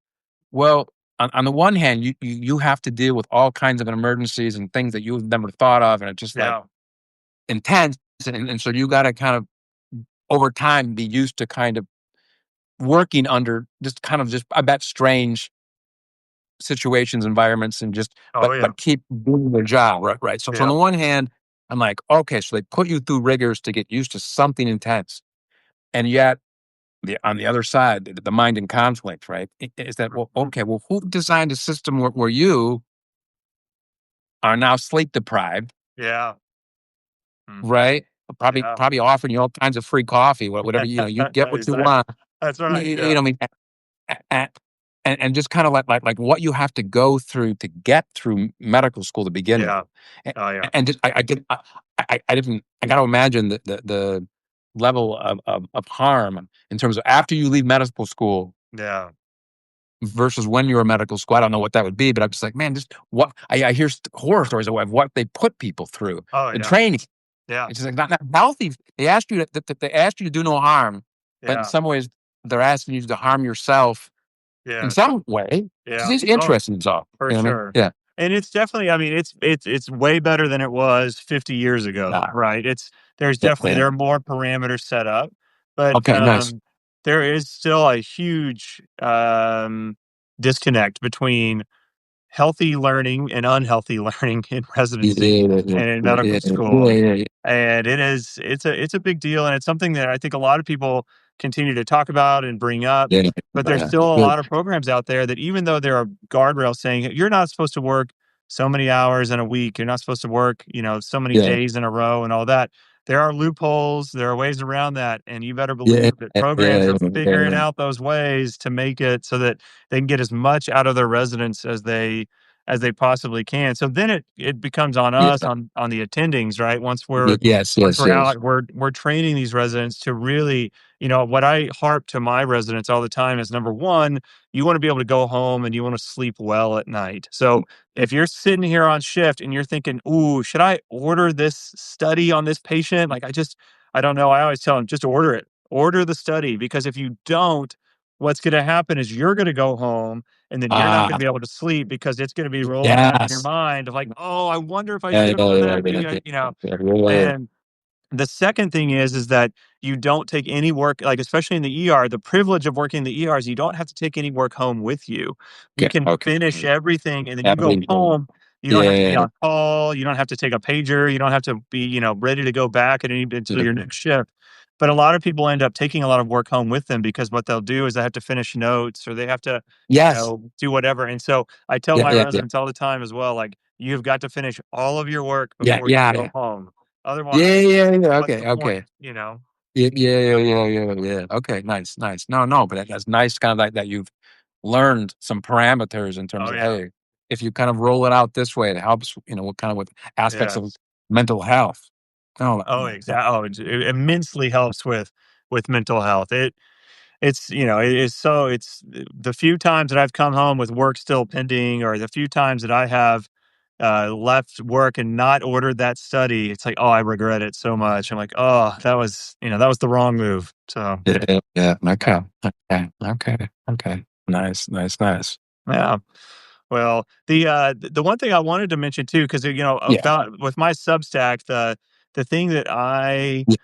well, on the one hand, you have to deal with all kinds of emergencies and things that you've never thought of, and it's just like Yeah. intense, and so you got to kind of over time be used to kind of working under just kind of just, I bet, strange situations, environments, and just Oh, yeah. but keep doing their job, right? Right. So on Yeah. the one hand, I'm like, okay, so they put you through rigors to get used to something intense, and yet on the other side, the mind in conflict, right? Is that well, okay? Well, who designed a system where you are now sleep deprived, Yeah. Mhm. right? Yeah. Probably offering you all kinds of free coffee, whatever you get what you Exactly. want. That's right, You yeah. know, what I mean, a- and just kind of like what you have to go through to get through medical school to begin with, Yeah. and, Oh, yeah. and just I didn't I got to imagine the level of harm in terms of after you leave medical school Yeah. versus when you're in medical school. I don't know what that would be, but I'm just like, man, just what I hear horror stories of what they put people through Oh, in yeah. training. Yeah. It's just like not healthy. They asked you they asked you to do no harm, but in Yeah. some ways they're asking you to harm yourself in Yes. some way. Yeah. It's Oh, interesting. Is all. for You know what I mean? sure. Yeah. And it's definitely, I mean, it's way better than it was 50 years ago, Ah, right? There's yeah. definitely Yeah. there are more parameters set up, but, Okay. Nice. there is still a huge, disconnect between healthy learning and unhealthy learning in Yeah. residency Yeah. Yeah. and in Yeah. medical Yeah. school. Yeah. Yeah. And it's a big deal, and it's something that I think a lot of people continue to talk about and bring up, Yeah. but there's Yeah. still a Good. lot of programs out there that even though there are guardrails saying you're not supposed to work so many hours in a week, you're not supposed to work, so many Yeah. days in a row and all that. There are loopholes, there are ways around that, and you better Yeah. believe that Yeah. programs Yeah. are figuring Yeah. out those ways to make it so that they can get as much out of their residents as they possibly can. So then it becomes on us, Yeah. on the attendings, right? Yes. Once Yes. we're Yes. out, we're training these residents to really, what I harp to my residents all the time is number one, you want to be able to go home and you want to sleep well at night. So if you're sitting here on shift and you're thinking, "Ooh, should I order this study on this patient?" Like I don't know. I always tell them just order it. Order the study because if you don't, what's going to happen is you're going to go home and then you're not going to Ah. be able to sleep because it's going to be rolling around in your Yes. mind of like, "Oh, I wonder if I Yeah. should Yeah. have done Yeah. that." Yeah. Maybe I, Yeah. Yeah. and the second thing is that you don't take any work, like, especially in the ER, the privilege of working in the ER is you don't have to take any work home with you. You Okay. can Okay. finish everything and then you go Everything. home. You don't have to be Yeah. on call. You don't have to take a pager. You don't have to be, ready to go back until Yeah. your next shift. But a lot of people end up taking a lot of work home with them because what they'll do is they have to finish notes or they have to, Yes. do whatever. And so I tell Yeah. my Yeah. Yeah. residents all the time as well, like, you've got to finish all of your work Yeah. before you Yeah. go Yeah. home. Otherwise, Yeah. Yeah. Yeah. what's the Okay. point, Okay. you know? Yeah. Yeah. Yeah. Yeah. Yeah. Okay. Nice. Nice. No. No. But that's nice. Kind of like that. You've learned some parameters in terms Oh, of yeah. hey, if you kind of roll it out this way, it helps. What kind of with aspects of Yes. mental health. Oh. Oh, it immensely helps with mental health. It is so it's the few times that I've come home with work still pending or the few times that I have, left work and not ordered that study, it's like, "Oh, I regret it so much." I'm like, "Oh, that was the wrong move." So, Yeah. Yeah. Yeah. yeah. Okay. Okay. Okay. Okay. Nice. Nice. Nice. Yeah. Well, the one thing I wanted to mention too, because Yeah. about with my Substack, the thing that I Yeah.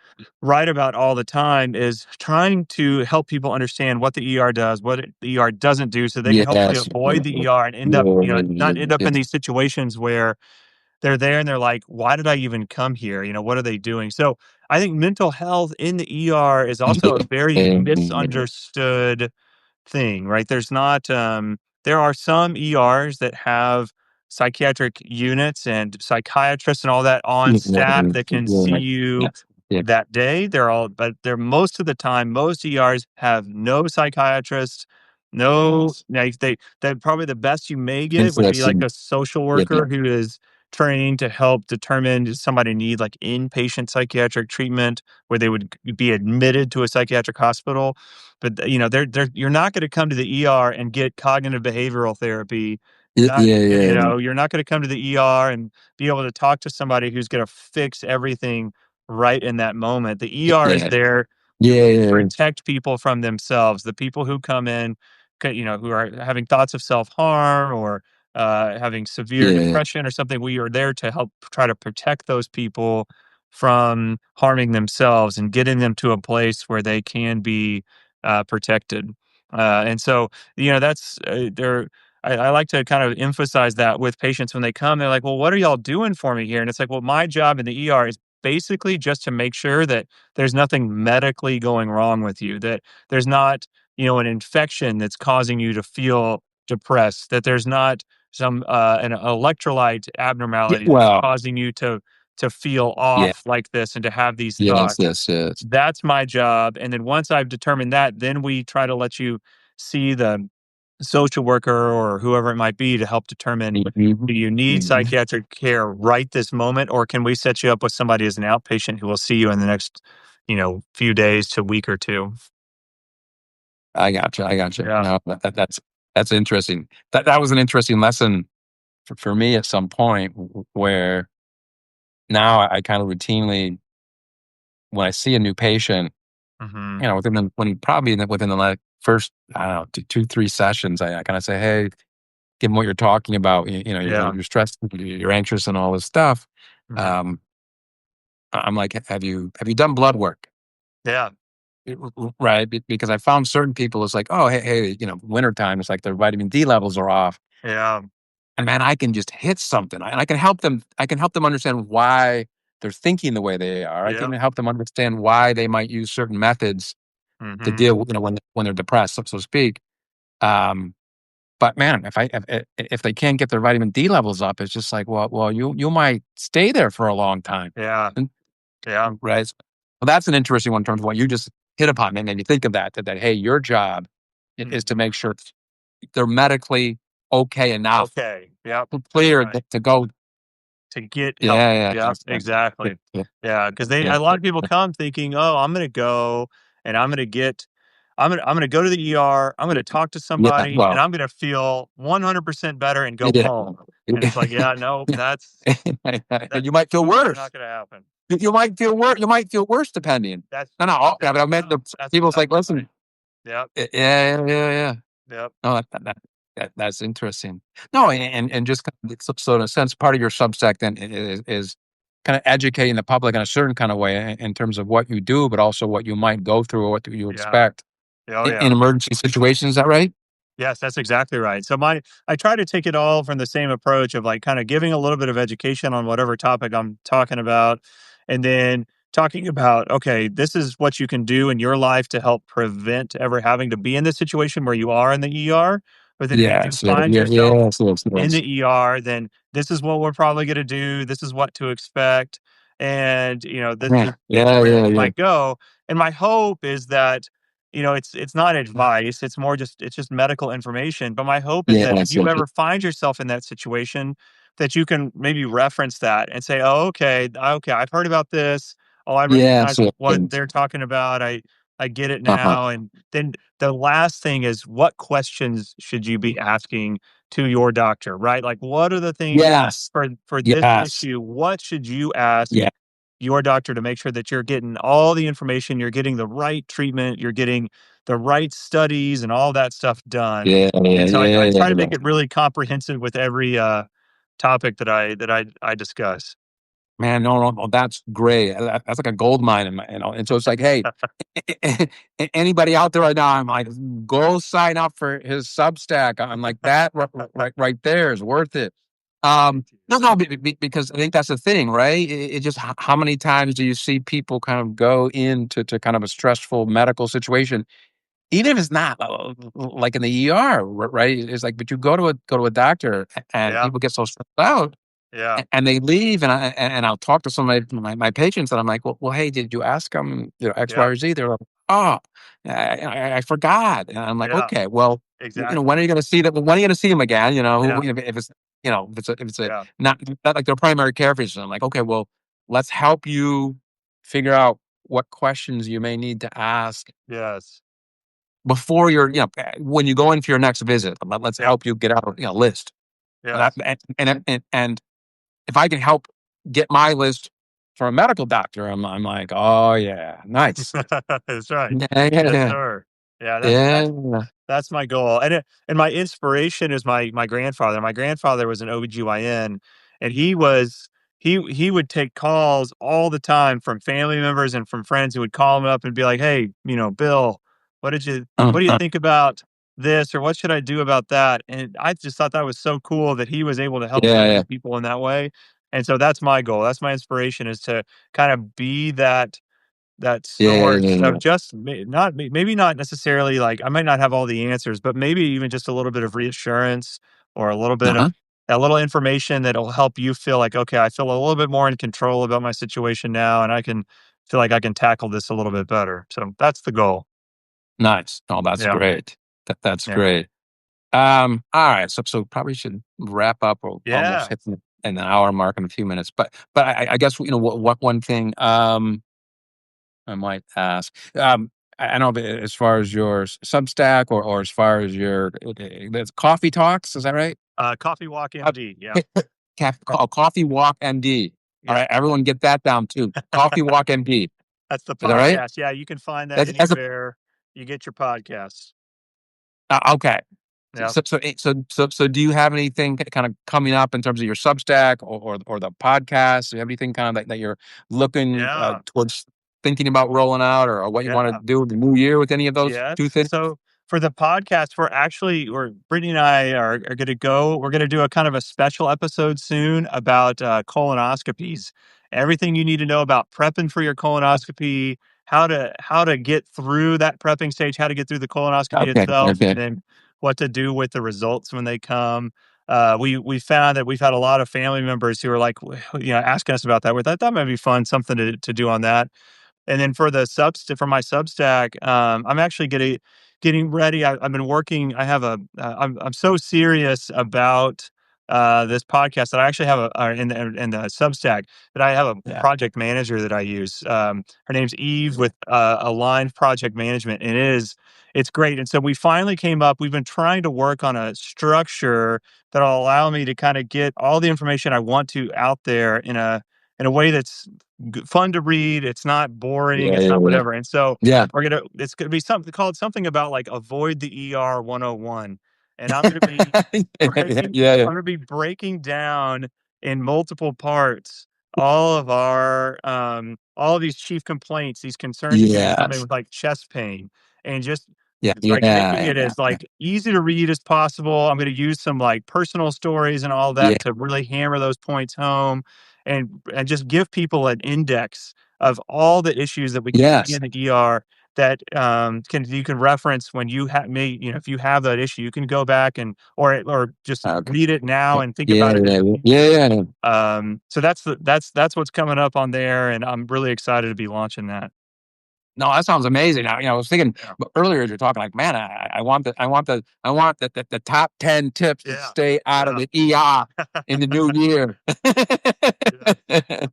write about all the time is trying to help people understand what the ER does, the ER doesn't do, so they can hopefully Yes. avoid Yeah. the ER and end up, not end up in these situations where they're there and they're like, "Why did I even come here? What are they doing?" So I think mental health in the ER is also a Yeah. very Yeah. misunderstood thing, right? There are some ERs that have psychiatric units and psychiatrists and all that on Yeah. staff that can see Yeah. you Yes. Yeah. that day. But they're most of the time, most ERs have no psychiatrists, no, Yes. like that probably the best you may get would be like Interesting. a social Yeah. worker who is trained to help determine does somebody need like inpatient psychiatric treatment where they would be admitted to a psychiatric hospital. But you're not going to come to the ER and get cognitive behavioral therapy. You're Yeah. not, Yeah. Yeah. you're not going to come to the ER and be able to talk to somebody who's going to fix everything right in that moment. The ER is Yeah. there Yeah. to Yeah. protect people from themselves. The people who come in, who are having thoughts of self-harm or having severe Yeah. depression or something, we are there to help try to protect those people from harming themselves and getting them to a place where they can be protected. And so, that's there. I like to kind of emphasize that with patients when they come. They're like, "Well, what are y'all doing for me here?" And it's like, "Well, my job in the ER is basically just to make sure that there's nothing medically going wrong with you, that there's not, an infection that's causing you to feel depressed, that there's not some an electrolyte Yeah, abnormality that's well, causing you to feel yeah, off like this and to have these yes, thoughts. yes, yes. That's my job. And then once I've determined that, then we try to let you see the social worker or whoever it might be to help determine, Mhm, do you need mhm. psychiatric care right this moment, or can we set you up with somebody as an outpatient who will see you in the next, few days to week or two? I gotcha, I gotcha. Yeah. No, that's interesting. That was an interesting lesson for me at some point where now I kind of routinely, when I see a new patient, Hmm. within the like first, I don't know, 2, 3 sessions, I kinda say, "Hey, given what you're talking about, Yeah. you're stressed, you're anxious and all this stuff." Hmm. Um, I'm like, "Have you done blood work?" Yeah. Right? Because I found certain people, it's like, "Oh, hey, wintertime, it's like their vitamin D levels are off." Yeah. And man, I can just hit something, and I can help them understand why they're thinking the way they are. I Yeah. can help them understand why they might use certain methods to Hmm. deal with, when they're depressed, so to speak. Um, but man, if they can't get their vitamin D levels up, it's just like, well, you might stay there for a long time. Yeah. And Yeah. right. Well, that's an interesting one in terms of what you just hit upon. And then you think of that, hey, your job is to Hmm. make sure they're medically okay enough, Okay. Yep. That's clear right. to go. To get help. Yeah, yeah, Yeah, yeah, yeah, exactly. yeah, Yeah, because they yeah, a lot of people come thinking, "Oh, I'm gonna go and I'm gonna go to the ER, I'm gonna talk to yeah. somebody, and Well, I'm gonna feel 100% better and go yeah. home." And it's like, "Yeah, no, You might feel that's worse. not gonna happen." You might feel worse. You might feel worse depending. That's No, no. Yeah, but I meant no, the that's people's like, exactly right. listen. Yep, Yeah, yeah, yeah, yeah. yep, No, that's interesting. No, and just kind of, so in a sense, part of your Substack then is kind of educating the public in a certain kind of way in terms of what you do, but also what you might go through or what you yeah. expect Oh, in yeah. emergency situations. Is that right? Yes, that's exactly right. So I try to take it all from the same approach of like kind of giving a little bit of education on whatever topic I'm talking about, and then talking about, okay, this is what you can do in your life to help prevent ever having to be in this situation where you are in the ER. But then if you can Yes. Yeah. find Yeah. yourself Yes. Yes. in Yes. the ER, then this is what we're probably going to do. This is what to expect. And, this Yeah. is Yeah. where Yeah. you Yeah. might go. And my hope is that, it's not advice. It's just medical information. But my hope is that if Yes. you Yes. ever find yourself in that situation, that you can maybe reference that and say, oh, okay, I've heard about this. Oh, I Yes. recognize what Yes. they're talking about. I get it Uh-huh. now. And then the last thing is, what questions should you be asking to your doctor, right? Like, what are the things Yes. for this Yes. issue? What should you ask Yeah. your doctor to make sure that you're getting all the information, you're getting the right treatment, you're getting the right studies and all that stuff done. Yeah. Yeah. And so I Yeah. try to Yeah. make it really comprehensive with every topic that I discuss. Man, no, that's great. That's like a gold mine, and so it's like, hey, anybody out there right now, I'm like, go sign up for his Substack. I'm like, that right there is worth it. No, no, because I think that's the thing, right? It just how many times do you see people kind of go into kind of a stressful medical situation, even if it's not like in the ER, right? It's like, but you go to a doctor, and Yeah, people get so stressed out yeah, and they leave, and I'll talk to some of my patients, and I'm like, "Well, hey, did you ask them, X, Y, yeah, or Z?" They're like, "Oh, I forgot." And I'm like, yeah, "Okay, well, when exactly. are you gonna see them? When are you gonna see them again?" Yeah, If it's, if it's yeah, not like their primary care physician. I'm like, "Okay, well, let's help you figure out what questions you may need to ask yes, before when you go in for your next visit. Let's yep, help you get out, list." yes. And if I can help get my list from a medical doctor, I'm like, "Oh, yeah, nice." That's right. Yeah, yeah, Yes, yeah. sir. Yeah, Yeah. that's my goal, and my inspiration is my grandfather. My grandfather was an OBGYN, and he would take calls all the time from family members and from friends who would call him up and be like, "Hey, Bill, what do you Uh, think about?" this or what should I do about that? And I just thought that was so cool that he was able to help so Yeah, many yeah, people in that way. And so that's my goal. That's my inspiration is to kind of be that yeah, yeah, source yeah, of yeah. just maybe not necessarily like I might not have all the answers, but maybe even just a little bit of reassurance or a little bit of Uh-huh. a little information that'll help you feel like, okay, I feel a little bit more in control about my situation now, and I can feel like I can tackle this a little bit better. So that's the goal. Nice. Oh, that's Yeah. great. That's Yeah. great. All right. So probably should wrap up. Or almost Yeah. hit an hour mark in a few minutes. But I guess what one thing I might ask. I know that as far as your Substack or as far as your there's Coffee Talks. Is that right? Coffee Walk Uh, MD. Yeah. Coffee Walk MD. All Yeah. right, everyone get that down too. Coffee Walk MD. That's the Is that right? podcast. Yeah, you can find that That's a anywhere you get your podcasts. okay. Yep. So do you have anything kind of coming up in terms of your Substack or the podcast? Do you have anything kind of that you're looking Yeah. towards thinking about rolling out or what you want to Yeah. do in the new year with any of those Yes. two things? So for the podcast, we're Brittany and I are going to go. We're going to do a kind of a special episode soon about colonoscopies. Everything you need to know about prepping for your colonoscopy, how to get through that prepping stage, how to get through the colonoscopy Okay, itself, and okay. then what to do with the results when they come. We found that we've had a lot of family members who are like, asking us about that. We thought that might be fun, something to do on that. And then for the for my Substack, I'm actually getting ready. I've been working. I have I'm so serious about this podcast that I actually have in the Substack that I have a Yeah, project manager that I use. Her name's Eve with Aligned Project Management, and it's great. And so we finally came up. We've been trying to work on a structure that'll allow me to kind of get all the information I want to out there in a way that's fun to read. It's not boring. yeah, It's yeah, not yeah. whatever. And so Yeah. it's gonna be something called something about like avoid the ER 101. And I'm gonna be Yeah, breaking yeah, I'm gonna be breaking down in multiple parts all of these chief complaints, these concerns that people come in yes. with like chest pain and just Yeah, yeah, like making yeah, it yeah, as like easy to read as possible. I'm going to use some like personal stories and all yeah, that to really hammer those points home and just give people an index of all the issues that we can see yes. in the ER that can you can reference when you have if you have that issue you can go back and or just Okay. read it now and think Yeah, about it in yeah, the yeah, future. yeah, yeah. So that's what's coming up on there, and I'm really excited to be launching that. No, that sounds amazing. I was thinking Yeah. earlier as you're talking, like, man, I want the top 10 tips to Yeah. stay out of Yeah. the ER in the new year. Yeah.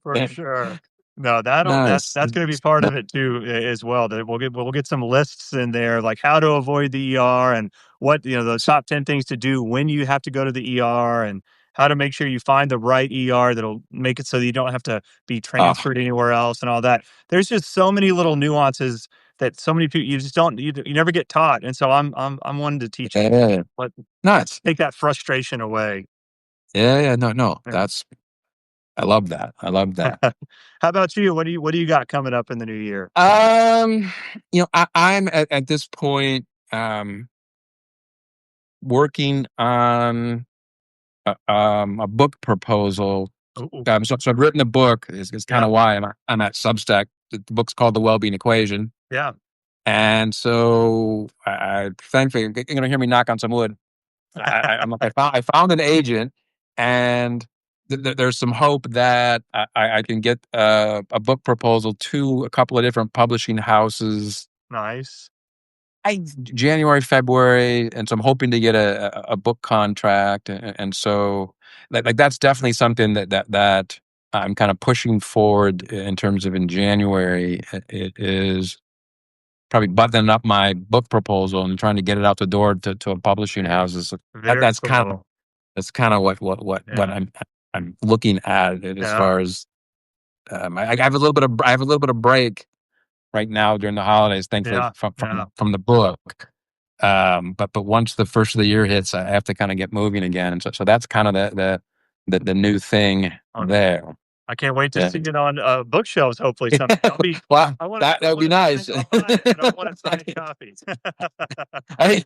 For sure. No, Nice. that's gonna be part of it too, as well, that we'll get some lists in there, like how to avoid the ER and what, the top 10 things to do when you have to go to the ER and how to make sure you find the right ER that'll make it so that you don't have to be Oh, transferred anywhere else and all that. There's just so many little nuances that so many people you just don't you never get taught, and so I'm wanting to teach it. yeah. Let Nice. take that frustration away. Yeah, yeah. No, no. Yeah. I love that. I love that. How about you? What do you got coming up in the new year? Um, I'm at this point working on a book proposal. Ooh, So I've written a book. Is kind yeah, of why I'm at Substack. The book's called The Wellbeing Equation, yeah. and so I thankfully you're going to hear me knock on some wood. I'm like I found an agent, and there's some hope that I can get a book proposal to a couple of different publishing houses. Nice. January, February, and so I'm hoping to get a book contract, and so like that's definitely something that I'm kind of pushing forward in terms of in January. It is probably buttoning up my book proposal and trying to get it out the door to a publishing houses. So that Very that's kind of cool. that's kind of what Yeah, I'm looking at it as yeah, far as I have a little bit of break right now during the holidays, thankfully yeah, yeah. from the book. But once the first of the year hits, I have to kind of get moving again, and so that's kind of the new thing Okay. there. I can't wait to Yeah. see it on, bookshelves hopefully someday. Well, I that would be want it nice. signed, I'll buy it, but I want it signed copies. Hey,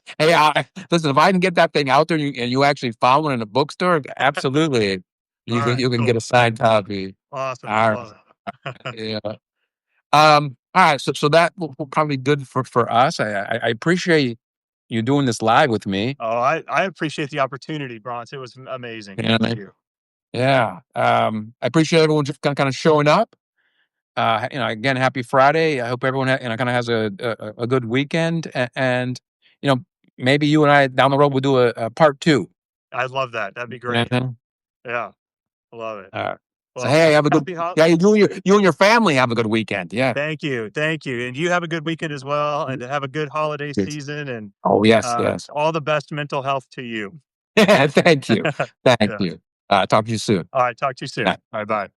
listen, if I can get that thing out there and you actually found one in a bookstore, absolutely, Alright, you can get a cool. signed copy. Awesome, All love it. right. Yeah. All right. So that will probably be good for us. I appreciate you doing this live with me. Oh, I appreciate the opportunity, Bronze. It was amazing. You know what I Thank mean? you. Yeah. I appreciate everyone just kind of showing up. Again, happy Friday. I hope everyone kind of has a good weekend, and you know, maybe you and I down the road will do a part two. I love that. That'd be You know great. what I mean? Yeah, love it. So Well, hey, have a good. happy hol Yeah, you and your family have a good weekend. Yeah. thank you, and you have a good weekend as well, and have a good holiday Yes. season, and, Oh yes, yes. all the best mental health to you. Thank you. Thank Yeah. you. Talk to you soon. Alright, talk to you soon. Bye. Bye-bye.